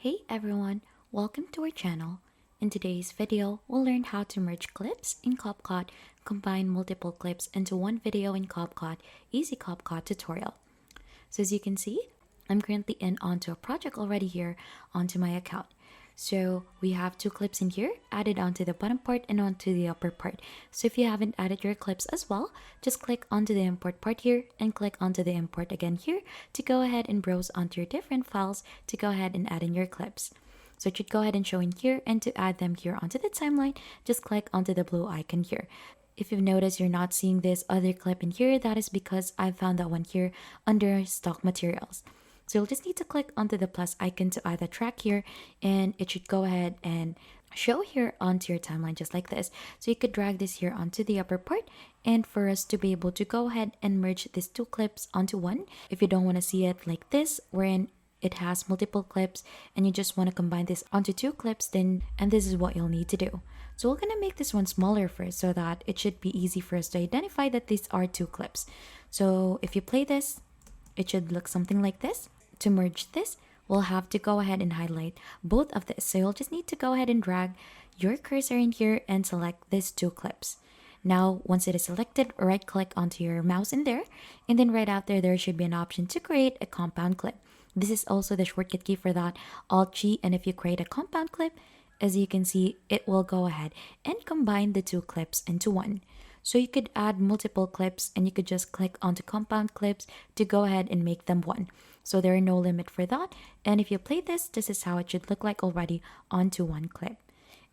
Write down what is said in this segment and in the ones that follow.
Hey everyone, welcome to our channel. In today's video, we'll learn how to merge clips in CapCut, combine multiple clips into one video in CapCut, easy CapCut tutorial. So as you can see, I'm currently onto a project already here onto my account. So we have two clips in here added onto the bottom part and onto the upper part. So if you haven't added your clips as well, just click onto the import part here and click onto the import again here to go ahead and browse onto your different files to go ahead and add in your clips. So it should go ahead and show in here, and to add them here onto the timeline, just click onto the blue icon here. If you've noticed you're not seeing this other clip in here, that is because I found that one here under stock materials. So you'll just need to click onto the plus icon to add the track here, and it should go ahead and show here onto your timeline just like this. So you could drag this here onto the upper part, and for us to be able to go ahead and merge these two clips onto one, if you don't want to see it like this, wherein it has multiple clips and you just want to combine this onto two clips, then and this is what you'll need to do. So we're gonna make this one smaller first so that it should be easy for us to identify that these are two clips. So if you play this, it should look something like this. To merge this, we'll have to go ahead and highlight both of this. So you'll just need to go ahead and drag your cursor in here and select these two clips. Now, once it is selected, right click onto your mouse in there, and then right out there, there should be an option to create a compound clip. This is also the shortcut key for that, Alt-G, and if you create a compound clip, as you can see, it will go ahead and combine the two clips into one. So you could add multiple clips and you could just click onto compound clips to go ahead and make them one. So there are no limit for that. And if you play this is how it should look like already onto one clip.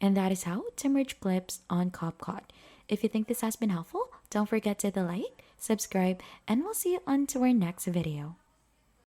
And that is how to merge clips on CapCut. If you think this has been helpful, don't forget to like, subscribe, and we'll see you on to our next video.